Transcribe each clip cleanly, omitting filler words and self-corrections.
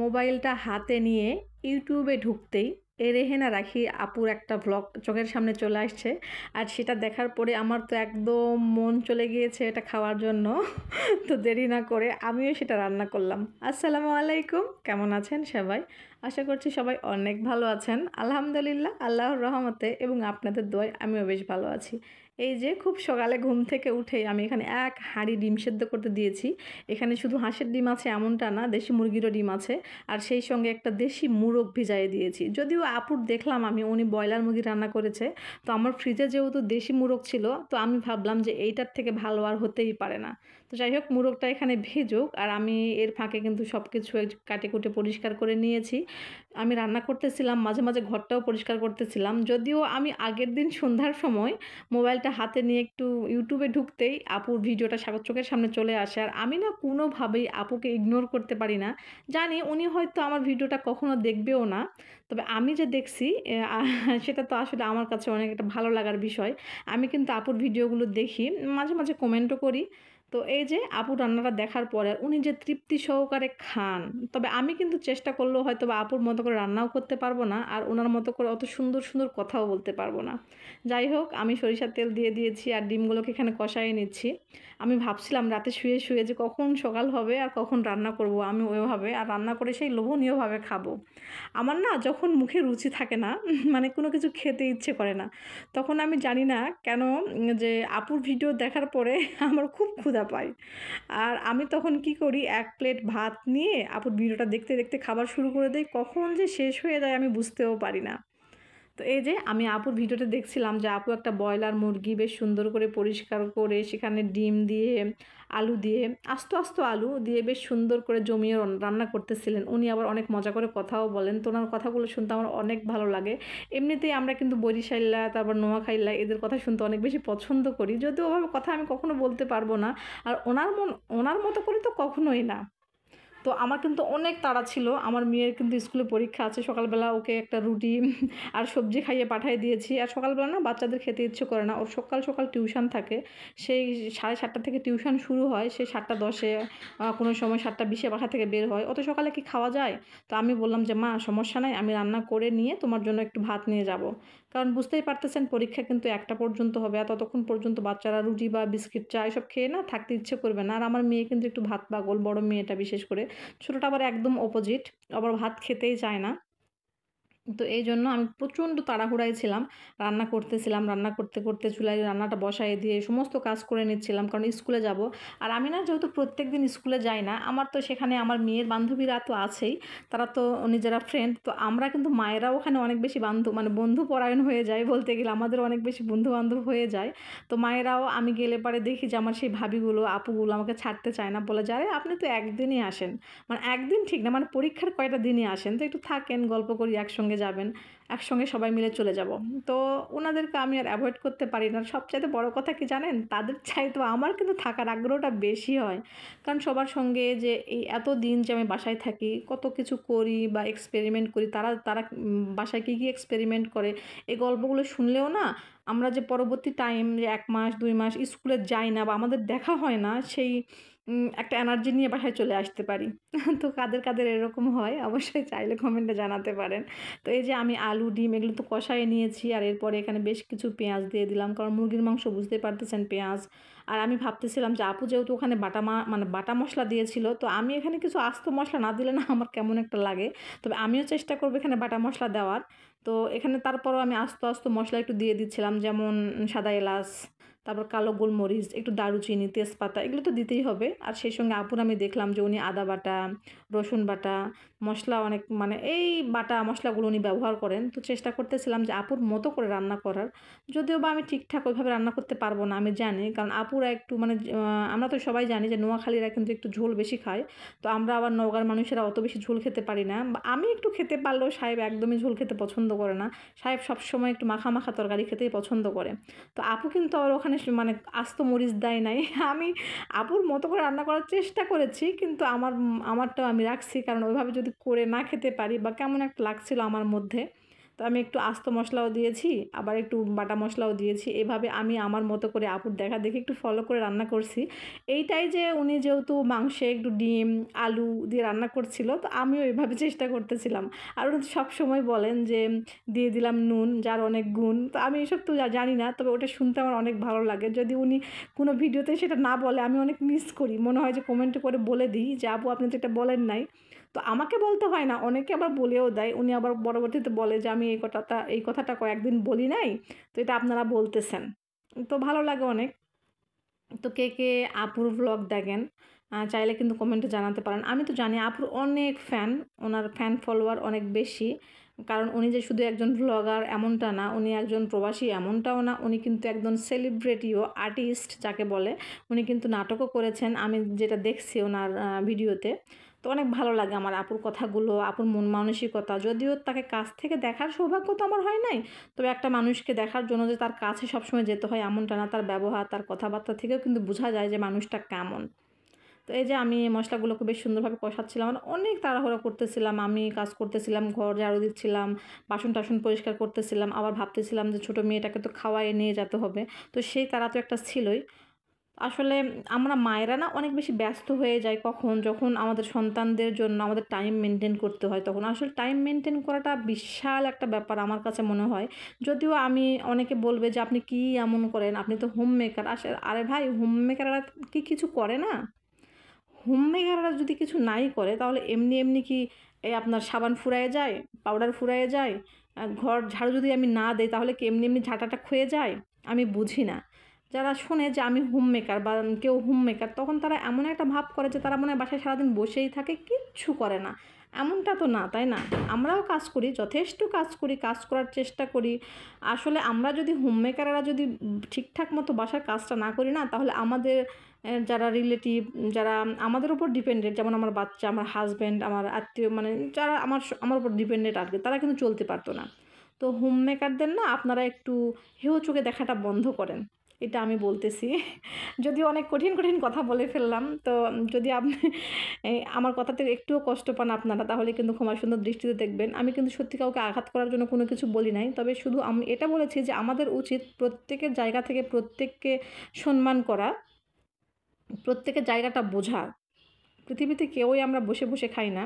মোবাইলটা হাতে নিয়ে ইউটিউবে ঢুকতেই রেহেনা রাখি আপুর একটা ভ্লগ চোখের সামনে চলে আসছে। আর সেটা দেখার পরে আমার তো একদম মন চলে গিয়েছে এটা খাওয়ার জন্য। তো দেরি না করে আমিও সেটা রান্না করলাম। আসসালামু আলাইকুম, কেমন আছেন সবাই? আশা করছি সবাই অনেক ভালো আছেন। আলহামদুলিল্লাহ, আল্লাহর রহমতে এবং আপনাদের দোয়ায় আমিও বেশ ভালো আছি। এই যে খুব সকালে ঘুম থেকে উঠেই আমি এখানে এক হাঁড়ি ডিম সেদ্ধ করতে দিয়েছি। এখানে শুধু হাঁসের ডিম আছে এমনটা না, দেশি মুরগিরও ডিম আছে। আর সেই সঙ্গে একটা দেশি মুরগ ভিজাইয়ে দিয়েছি। যদিও আপুর দেখলাম আমি উনি ব্রয়লার মুরগি রান্না করেছে, তো আমার ফ্রিজে যেহেতু দেশি মুরগ ছিল, তো আমি ভাবলাম যে এইটার থেকে ভালো আর হতেই পারে না। তো যাই হোক, মুরগটা এখানে ভেজুক আর আমি এর ফাঁকে কিন্তু সব কিছু কাটে কুটে পরিষ্কার করে নিয়েছি। আমি রান্না করতেছিলাম, মাঝে মাঝে ঘরটাও পরিষ্কার করতেছিলাম। যদিও আমি আগের দিন সন্ধ্যার সময় মোবাইলটা হাতে নিয়ে একটু ইউটিউবে ঢুকতেই আপুর ভিডিওটা চোখের সামনে চলে আসে। আর আমি না কোনোভাবেই আপুকে ইগনোর করতে পারি না। জানি উনি হয়তো আমার ভিডিওটা কখনো দেখবেও না, তবে আমি যে দেখছি সেটা তো আসলে আমার কাছে অনেক একটা ভালো লাগার বিষয়। আমি কিন্তু আপুর ভিডিওগুলো দেখি, মাঝে মাঝে কমেন্টও করি। তো এই যে আপুর রান্নাটা দেখার পরে উনি যে তৃপ্তি সহকারে খান, তবে আমি কিন্তু চেষ্টা করলেও হয়তো বা আপুর মতো করে রান্নাও করতে পারবো না, আর ওনার মতো করে অত সুন্দর সুন্দর কথাও বলতে পারবো না। যাই হোক, আমি সরিষার তেল দিয়ে দিয়েছি আর ডিমগুলোকে এখানে কষাই নিচ্ছি। আমি ভাবছিলাম রাতে শুয়ে শুয়ে যে কখন সকাল হবে আর কখন রান্না করব, আমি ওইভাবে আর রান্না করে সেই লোভনীয়ভাবে খাবো। আমার না যখন মুখে রুচি থাকে না, মানে কোনো কিছু খেতে ইচ্ছে করে না, তখন আমি জানি না কেন যে আপুর ভিডিও দেখার পরে আমার খুব ক্ষুধা পায়। আর আমি তখন কি করি, এক প্লেট ভাত নিয়ে আপুর ভিডিওটা দেখতে দেখতে খাবার শুরু করে দেই। কখন যে শেষ হয়ে যায় আমি বুঝতেও পারি না। তো এই যে আমি আপুর ভিডিওটা দেখছিলাম যে আপু একটা ব্রয়লার মুরগি বেশ সুন্দর করে পরিষ্কার করে সেখানে ডিম দিয়ে, আলু দিয়ে, আস্ত আস্ত আলু দিয়ে বেশ সুন্দর করে জমিয়ে রান্না করতেছিলেন। উনি আবার অনেক মজা করে কথাও বলেন, তো ওনার কথাগুলো শুনতে আমার অনেক ভালো লাগে। এমনিতেই আমরা কিন্তু বরিশাইল্লা, তারপর নোয়াখাইল্লা এদের কথা শুনতে অনেক বেশি পছন্দ করি, যদিও ওভাবে কথা আমি কখনো বলতে পারবো না। আর ওনার মতো করে তো কখনোই না। তো আমার কিন্তু অনেক তাড়া ছিল। আমার মেয়ের কিন্তু স্কুলে পরীক্ষা আছে। সকালবেলা ওকে একটা রুটি আর সবজি খাইয়ে পাঠিয়ে দিয়েছি। আর সকালবেলা না বাচ্চাদের খেতে ইচ্ছে করে না। ওর সকাল সকাল টিউশন থাকে। সেই 7:30 থেকে টিউশন শুরু হয়। সে 7:10-এ, কোনো সময় 7:20-এ বাসা থেকে বের হয়। অত সকালে কি খাওয়া যায়? তো আমি বললাম যে, "মা সমস্যা নাই, আমি রান্না করে নিয়ে তোমার জন্য একটু ভাত নিয়ে যাব।" কারণ বুঝতেই পারতেছেন পরীক্ষা কিন্তু 1টা পর্যন্ত হবে। আর ততক্ষণ পর্যন্ত বাচ্চারা রুটি বা বিস্কিট, চা এসব খেয়ে না থাকতে ইচ্ছে করবে না। আর আমার মেয়ে কিন্তু একটু ভাত পাগল, বড় মেয়েটা বিশেষ করে। ছোটোটা আবার একদম অপোজিট, আবার ভাত খেতেই চায় না। তো এইজন্য আমি প্রচণ্ড তাড়াহুড়ায় ছিলাম। রান্না করতেছিলাম, রান্না করতে করতে চুলায় রান্নাটা বসায় দিয়ে সমস্ত কাজ করে নিচ্ছিলাম, কারণ স্কুলে যাব। আর আমি না যেহেতু প্রত্যেকদিন স্কুলে যাই না, আমার তো সেখানে আমার মেয়ের বান্ধবীরা তো আছেই, তারা তো নিজেরা ফ্রেন্ড। তো আমরা কিন্তু মায়েরাও ওখানে অনেক বেশি মানে বন্ধুপরায়ণ হয়ে যায় বলতে গেলে, আমাদেরও অনেক বেশি বন্ধু-বান্ধব হয়ে যায়। তো মায়েরাও আমি গেলে পরে দেখি যে আমার সেই ভাবিগুলো, আপুগুলো আমাকে ছাড়তে চায় না। বলে যে, "আরে আপনি তো একদিনই আসেন।" মানে একদিন ঠিক না, মানে পরীক্ষার কয়টা দিনই আসেন, তো একটু থাকেন, গল্প করি, একসঙ্গে যাবেন, একসঙ্গে সবাই মিলে চলে যাব। তো ওনাদেরকে আমি আর অ্যাভয়েড করতে পারি না। সবচাইতে বড় কথা কি জানেন? তাদের চাইতেও আমার কিন্তু থাকার আগ্রহটা বেশি হয়। কারণ সবার সঙ্গে যে এই এত দিন যে আমি বাসায় থাকি, কত কিছু করি বা এক্সপেরিমেন্ট করি, তারা তারা বাসায় কী কী এক্সপেরিমেন্ট করে, এই গল্পগুলো শুনলেও না আমরা যে পরবর্তী টাইম যে 1 মাস 2 মাস স্কুলে যাই না বা আমাদের দেখা হয় না, সেই একটা এনার্জি নিয়ে বাসায় চলে আসতে পারি। তো কাদের কাদের এরকম হয় অবশ্যই চাইলে কমেন্টে জানাতে পারেন। তো এই যে আমি আলু, ডিম এগুলো তো কষায়ে নিয়েছি, আর এরপরে এখানে বেশ কিছু পেঁয়াজ দিয়ে দিলাম, কারণ মুরগির মাংস বুঝতেই পারতেছেন পেঁয়াজ। আর আমি ভাবতেছিলাম যে আপু যেহেতু ওখানে মানে বাটা মসলা দিয়েছিল, তো আমি এখানে কিছু আস্ত মসলা না দিলে না আমার কেমন একটা লাগে। তবে আমিও চেষ্টা করব এখানে বাটা মসলা দেওয়ার। তো এখানে তারপরও আমি আস্ত আস্ত মসলা একটু দিয়ে দিচ্ছিলাম, যেমন সাদা এলাচ, তারপর কালো গোলমরিচ, একটু দারুচিনি, তেজপাতা এগুলো তো দিতেই হবে। আর সেই সঙ্গে আপুর আমি দেখলাম যে উনি আদা বাটা, রসুন বাটা, মসলা অনেক মানে এই বাটা মসলাগুলো উনি ব্যবহার করেন। তো চেষ্টা করতেছিলাম যে আপুর মতো করে রান্না করার। যদিও বা আমি ঠিকঠাক ওইভাবে রান্না করতে পারবো না, আমি জানি। কারণ আপুরা একটু মানে আমরা তো সবাই জানি যে নোয়াখালীরা কিন্তু একটু ঝোল বেশি খায়। তো আমরা আবার নওগাঁর মানুষেরা অত বেশি ঝোল খেতে পারি না। আমি একটু খেতে পারলেও সাহেব একদমই ঝোল খেতে পছন্দ করে না। সাহেব সবসময় একটু মাখা মাখা তরকারি খেতেই পছন্দ করে। তো আপু কিন্তু আবার ওখানে মানে আস্ত মরিচ দেয় নাই। আমি আপুর মতো করে রান্না করার চেষ্টা করেছি, কিন্তু আমারটাও আমি রাখছি, কারণ ওইভাবে যদি করে না খেতে পারি বা কেমন একটা লাগছিল আমার মধ্যে। তো আমি একটু আস্ত মশলাও দিয়েছি, আবার একটু বাটা মশলাও দিয়েছি। এভাবে আমি আমার মতো করে আপুর দেখা দেখি একটু ফলো করে রান্না করছি। এইটাই যে উনি যেহেতু মাংসে একটু ডিম, আলু দিয়ে রান্না করছিল, তো আমিও এভাবে চেষ্টা করতেছিলাম। আর উনি তো সবসময় বলেন যে দিয়ে দিলাম নুন, যার অনেক গুণ। তো আমি এসব তো জানি না, তবে ওটা শুনতে আমার অনেক ভালো লাগে। যদি উনি কোনো ভিডিওতে সেটা না বলে আমি অনেক মিস করি। মনে হয় যে কমেন্টে করে বলে দিই যে আপু আপনি তো এটা বলেন নাই। তো আমাকে বলতে হয় না, অনেকে আবার বলেও দেয়। উনি আবার পরবর্তীতে বলে যে আমি এই কথাটা কয়েকদিন বলি নাই, তো এটা আপনারা বলতেছেন। তো ভালো লাগে অনেক। তো কে, কে আপুর ভ্লগ দেখেন চাইলে কিন্তু কমেন্টে জানাতে পারেন। আমি তো জানি আপুর অনেক ফ্যান, ওনার ফ্যান ফলোয়ার অনেক বেশি। কারণ উনি যে শুধু একজন ভ্লগার এমনটা না, উনি একজন প্রবাসী এমনটাও না, উনি কিন্তু একজন সেলিব্রিটিও আর্টিস্ট যাকে বলে। উনি কিন্তু নাটকও করেছেন, আমি যেটা দেখছি ওনার ভিডিওতে। তো অনেক ভালো লাগে আমার আপুর কথাগুলো, আপুর মন মানসিকতা। যদিও তাকে কাছ থেকে দেখার সৌভাগ্য তো আমার হয় নাই, তবে একটা মানুষকে দেখার জন্য যে তার কাছে সবসময় যেতে হয় এমনটা না, তার ব্যবহার, তার কথাবার্তা থেকেও কিন্তু বোঝা যায় যে মানুষটা কেমন। তো এই যে আমি মশলাগুলোকে বেশ সুন্দরভাবে কষাচ্ছিলাম, আর অনেক তাড়াহুড়ো করতেছিলাম, আমি কাজ করতেছিলাম, ঘর ঝাড়ু দিচ্ছিলাম, বাসন টাসন পরিষ্কার করতেছিলাম, আবার ভাবতেছিলাম যে ছোটো মেয়েটাকে তো খাওয়াই নিয়ে যেতে হবে। তো সেই তাড়া তো একটা ছিলই। আসলে আমরা মায়েরা না অনেক বেশি ব্যস্ত হয়ে যাই যখন আমাদের সন্তানদের জন্য আমাদের টাইম মেনটেন করতে হয় তখন। আসলে টাইম মেনটেন করাটা বিশাল একটা ব্যাপার আমার কাছে মনে হয়। যদিও আমি অনেকে বলবে যে আপনি কি এমন করেন? আপনি তো হোম মেকার। আরে ভাই, হোম মেকাররা কি কিছু করে না? হোম মেকাররা যদি কিছু নাই করে তাহলে এমনি, এমনি কি এই আপনার সাবান ফুরায়ে যায়, পাউডার ফুরায়ে যায়? ঘর ঝাড়ু যদি আমি না দেই তাহলে কি এমনি, এমনি ঝাঁটাটা ক্ষয়ে যায়? আমি বুঝি না। যারা শোনে যে আমি হোম মেকার বা কেউ হোম মেকার, তখন তারা এমন একটা ভাব করে যে তারা মনে হয় বাসায় সারাদিন বসেই থাকে, কিচ্ছু করে না। এমনটা তো না, তাই না? আমরাও কাজ করি, যথেষ্ট কাজ করি, কাজ করার চেষ্টা করি। আসলে আমরা যদি হোম মেকাররা যদি ঠিকঠাক মতো বাসার কাজটা না করি না, তাহলে আমাদের যারা রিলেটিভ, যারা আমাদের উপর ডিপেন্ডেন্ট, যেমন আমার বাচ্চা, আমার হাসব্যান্ড, আমার আত্মীয়, মানে যারা আমার উপর ডিপেন্ডেন্ট আর কি, তারা কিন্তু চলতে পারতো না। তো হোম মেকারদের না আপনারা একটু হেয় চোখে দেখাটা বন্ধ করেন, এটা আমি বলতেছি। যদিও অনেক কঠিন, কঠিন কথা বলে ফেললাম। তো যদি আপনি আমার কথাতে একটুও কষ্ট পান আপনারা, তাহলে কিন্তু ক্ষমা সুন্দর দৃষ্টিতে দেখবেন। আমি কিন্তু সত্যি কাউকে আঘাত করার জন্য কোনো কিছু বলি নাই। তবে শুধু আমি এটা বলেছি যে আমাদের উচিত প্রত্যেকের জায়গা থেকে প্রত্যেককে সম্মান করা, প্রত্যেকের জায়গাটা বোঝা। পৃথিবীতে কেউই আমরা বসে, বসে খাই না।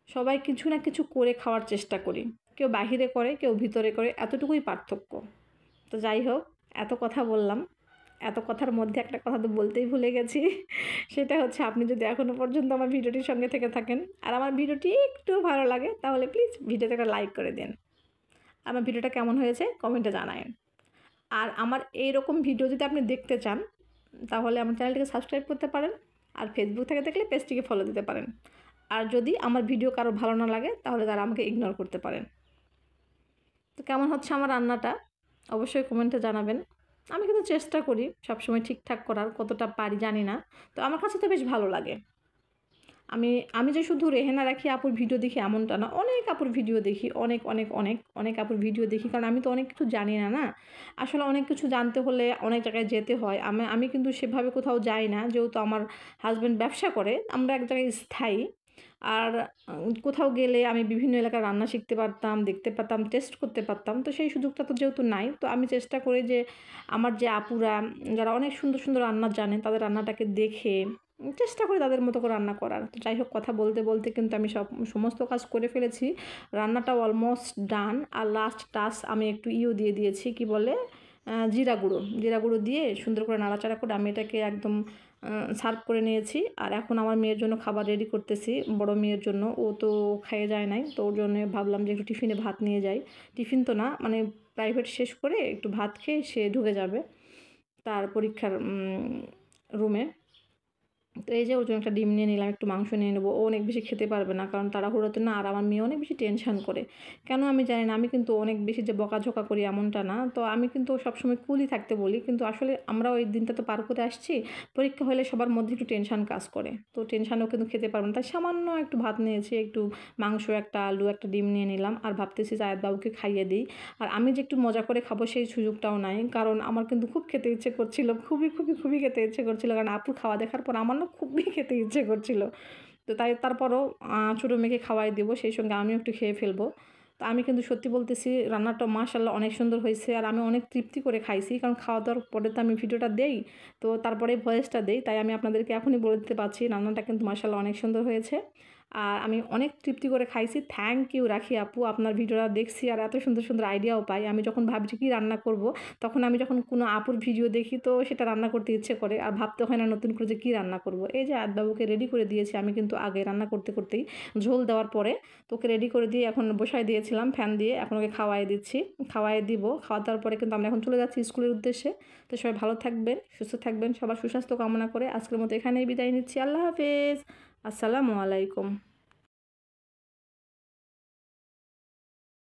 সবাই কিছু না কিছু করে খাওয়ার চেষ্টা করি। কেউ বাহিরে করে, কেউ ভিতরে করে, এতটুকুই পার্থক্য। তো যাই হোক, এত কথা বললাম। এত কথার মধ্যে একটা কথা তো বলতেই ভুলে গেছি। সেটা হচ্ছে আপনি যদি এখনও পর্যন্ত আমার ভিডিওটির সঙ্গে থেকে থাকেন আর আমার ভিডিওটি একটু ভালো লাগে, তাহলে প্লিজ ভিডিওতে একটা লাইক করে দিন। আমার ভিডিওটা কেমন হয়েছে কমেন্টে জানায়েন। আর আমার এইরকম ভিডিও যদি আপনি দেখতে চান, তাহলে আমার চ্যানেলটিকে সাবস্ক্রাইব করতে পারেন। আর ফেসবুক থেকে দেখলে পেজটিকে ফলো দিতে পারেন। আর যদি আমার ভিডিও কারো ভালো না লাগে, তাহলে তারা আমাকে ইগনোর করতে পারেন। তো কেমন হচ্ছে আমার রান্নাটা অবশ্যই কমেন্টে জানাবেন। আমি কিন্তু চেষ্টা করি সবসময় ঠিকঠাক করার, কতটা পারি জানি না। তো আমার কাছে তো বেশ ভালো লাগে। আমি আমি যে শুধু রেহেনা রাখি আপুর ভিডিও দেখি এমনটা না। অনেক আপুর ভিডিও দেখি। অনেক আপুর ভিডিও দেখি। কারণ আমি তো অনেক কিছু জানি না, না? আসলে অনেক কিছু জানতে হলে অনেক জায়গায় যেতে হয়। আমি কিন্তু সেভাবে কোথাও যাই না। যেহেতু আমার হাসব্যান্ড ব্যবসা করে, আমরা এক জায়গায় স্থায়ী। আর কোথাও গেলে আমি বিভিন্ন এলাকার রান্না শিখতে পারতাম, দেখতে পারতাম, টেস্ট করতে পারতাম। তো সেই সুযোগটা তো যেহেতু নাই, তো আমি চেষ্টা করি যে আমার যে আপুরা যারা অনেক সুন্দর, সুন্দর রান্না জানে, তাদের রান্নাটাকে দেখে চেষ্টা করি তাদের মতো করে রান্না করার। তো যাই হোক, কথা বলতে, বলতে কিন্তু আমি সমস্ত কাজ করে ফেলেছি। রান্নাটাও অলমোস্ট ডান। আর লাস্ট টাচ আমি একটু দিয়ে দিয়েছি, কি বলে? জিরা গুঁড়ো। জিরা গুঁড়ো দিয়ে সুন্দর করে নাড়াচাড়া করে আমি এটাকে একদম সার্ভ করে নিয়েছি। আর এখন আমার মেয়ের জন্য খাবার রেডি করতেছি, বড় মেয়ের জন্য। ও তো খেয়ে যায় নাই, তো ওর জন্যে ভাবলাম যে একটু টিফিনে ভাত নিয়ে যাই। টিফিন তো না, মানে প্রাইভেট শেষ করে একটু ভাত খেয়ে সে ঢুকে যাবে তার পরীক্ষার রুমে। তো এই যে ওর জন্য একটা ডিম নিয়ে নিলাম, একটু মাংস নিয়ে নেবো। ও অনেক বেশি খেতে পারবে না, কারণ তাড়াহুড়োতে না। আর আমার মেয়ে অনেক বেশি টেনশন করে, কেন আমি জানি না। আমি কিন্তু অনেক বেশি যে বকাঝকা করি এমনটা না। তো আমি কিন্তু সবসময় কুলই থাকতে বলি, কিন্তু আসলে আমরা ওই দিনটা তো পার করে আসছি। পরীক্ষা হলে সবার মধ্যে একটু টেনশন কাজ করে, তো টেনশানেও কিন্তু খেতে পারবে না। তাই সামান্য একটু ভাত নিয়েছি, একটু মাংস, একটা আলু, একটা ডিম নিয়ে নিলাম। আর ভাবতেছি যে আয়াত বাবুকে খাইয়ে দিই। আর আমি যে একটু মজা করে খাবো সেই সুযোগটাও নাই, কারণ আমার কিন্তু খুব খেতে ইচ্ছে করছিল, খুবই, খুবই, খুবই খেতে ইচ্ছে করছিল। কারণ আপুর খাওয়া দেখার পর আমার না খুবই খেতে ইচ্ছে করছিল। তো তাই তারপরও ছোটো মেয়েকে খাওয়াই দেবো, সেই সঙ্গে আমিও একটু খেয়ে ফেলবো। তো আমি কিন্তু সত্যি বলতেছি রান্নাটা মাশাআল্লাহ অনেক সুন্দর হয়েছে, আর আমি অনেক তৃপ্তি করে খাইছি, কারণ খাওয়া দাওয়ার পরে তো আমি ভিডিওটা দেই, তো তারপরে ভয়েসটা দেই, তাই আমি আপনাদেরকে এখনই বলে দিতে পারছি রান্নাটা কিন্তু মাশাআল্লাহ অনেক সুন্দর হয়েছে। আর আমি অনেক তৃপ্তি করে খাইছি। থ্যাংক ইউ রাখি আপু, আপনার ভিডিওটা দেখছি আর এত সুন্দর সুন্দর আইডিয়াও পাই। আমি যখন ভাবছি কী রান্না করব, তখন আমি যখন কোনো আপুর ভিডিও দেখি তো সেটা রান্না করতে ইচ্ছে করে, আর ভাবতে হয় না নতুন করে যে কী রান্না করব। এই যে আদবাবুকে রেডি করে দিয়েছি আমি, কিন্তু আগে রান্না করতে করতেই ঝোল দেওয়ার পরে তোকে রেডি করে দিয়ে এখন বসায় দিয়েছিলাম ফ্যান দিয়ে, এখন ওকে খাওয়াই দিচ্ছি, খাওয়াই দিব। খাওয়া দাওয়ার পরে কিন্তু আমরা এখন চলে যাচ্ছি স্কুলের উদ্দেশ্যে। তো সবাই ভালো থাকবেন, সুস্থ থাকবেন, সবার সুস্বাস্থ্য কামনা করে আজকের মতো এখানেই বিদায় নিচ্ছি। আল্লাহ হাফেজ, আসসালামু আলাইকুম।